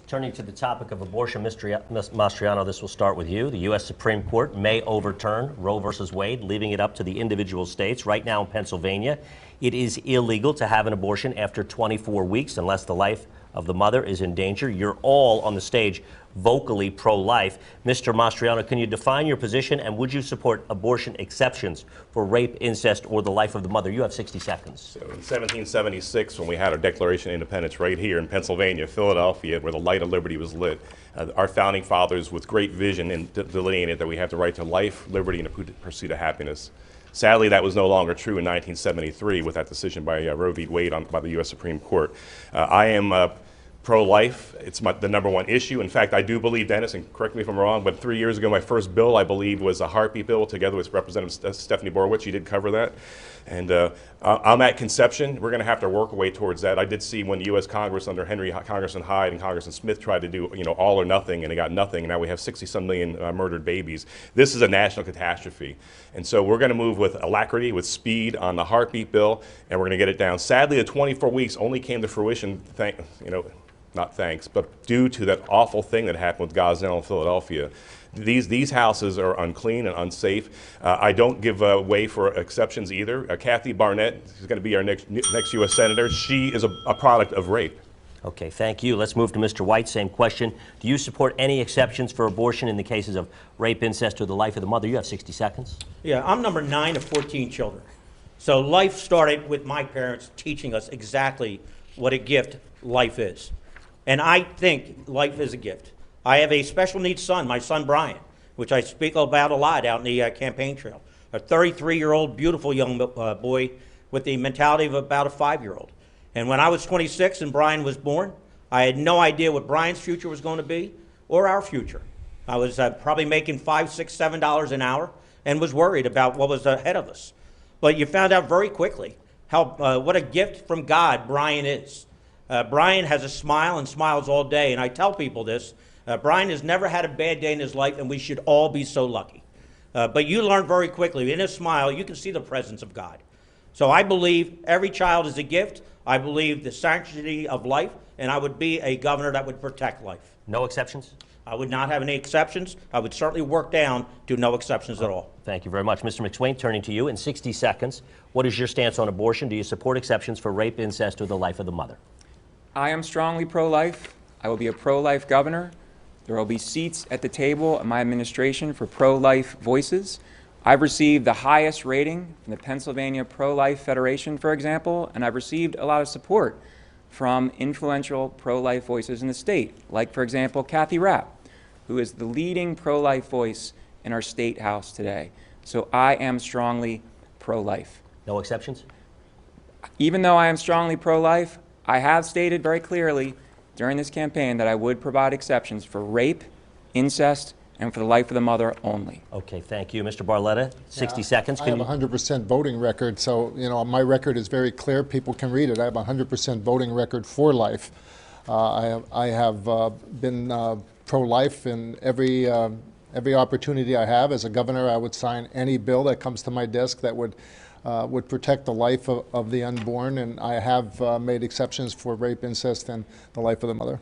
Turning to the topic of abortion, Ms. Mastriano, this will start with you. The U.S. Supreme Court may overturn Roe versus Wade, leaving it up to the individual states. Right now in Pennsylvania, it is illegal to have an abortion after 24 weeks unless the life of the mother is in danger. You're all on the stage vocally pro-life. Mr. Mastriano, can you define your position, and would you support abortion exceptions for rape, incest, or the life of the mother? You have 60 seconds. So in 1776, when we had our Declaration of Independence right here in Pennsylvania, Philadelphia, where the light of liberty was lit, our founding fathers, with great vision, delineated that we have the right to life, liberty, and the pursuit of happiness. Sadly, that was no longer true in 1973 with that decision by Roe v. Wade by the U.S. Supreme Court. I am pro-life. It's the number one issue. In fact, I do believe, Dennis, and correct me if I'm wrong, but 3 years ago, my first bill, I believe, was a heartbeat bill together with Representative Stephanie Borowicz. She did cover that. And I'm at conception. We're going to have to work our way towards that. I did see when the U.S. Congress under Congressman Hyde and Congressman Smith tried to do, all or nothing, and they got nothing. And now we have 60-some million murdered babies. This is a national catastrophe. And so we're going to move with alacrity, with speed on the heartbeat bill, and we're going to get it down. Sadly, the 24 weeks only came to fruition, not thanks, but due to that awful thing that happened with Gosnell in Philadelphia. These houses are unclean and unsafe. I don't give way for exceptions either. Kathy Barnett is going to be our next U.S. Senator. She is a product of rape. Okay, thank you. Let's move to Mr. White. Same question. Do you support any exceptions for abortion in the cases of rape, incest, or the life of the mother? You have 60 seconds. Yeah, I'm number 9 of 14 children. So life started with my parents teaching us exactly what a gift life is. And I think life is a gift. I have a special needs son, my son Brian, which I speak about a lot out in the campaign trail. A 33-year-old, beautiful young boy with the mentality of about a 5-year-old. And when I was 26 and Brian was born, I had no idea what Brian's future was going to be or our future. I was probably making $5, $6, $7 an hour and was worried about what was ahead of us. But you found out very quickly what a gift from God Brian is. Brian has a smile and smiles all day, and I tell people this. Brian has never had a bad day in his life, and we should all be so lucky. But you learn very quickly, in his smile, you can see the presence of God. So I believe every child is a gift. I believe the sanctity of life, and I would be a governor that would protect life. No exceptions? I would not have any exceptions. I would certainly work down to no exceptions at all. Thank you very much. Mr. McSwain, turning to you in 60 seconds. What is your stance on abortion? Do you support exceptions for rape, incest, or the life of the mother? I am strongly pro-life. I will be a pro-life governor. There will be seats at the table in my administration for pro-life voices. I've received the highest rating from the Pennsylvania Pro-Life Federation, for example, and I've received a lot of support from influential pro-life voices in the state, like, for example, Kathy Rapp, who is the leading pro-life voice in our state house today. So I am strongly pro-life. No exceptions? Even though I am strongly pro-life, I have stated very clearly during this campaign that I would provide exceptions for rape, incest, and for the life of the mother only. Okay, thank you. Mr. Barletta, 60 seconds. I have a 100% voting record, so my record is very clear. People can read it. I have a 100% voting record for life. I have been pro-life in every opportunity I have. As a governor, I would sign any bill that comes to my desk that would protect the life of the unborn, and I have made exceptions for rape, incest, and the life of the mother.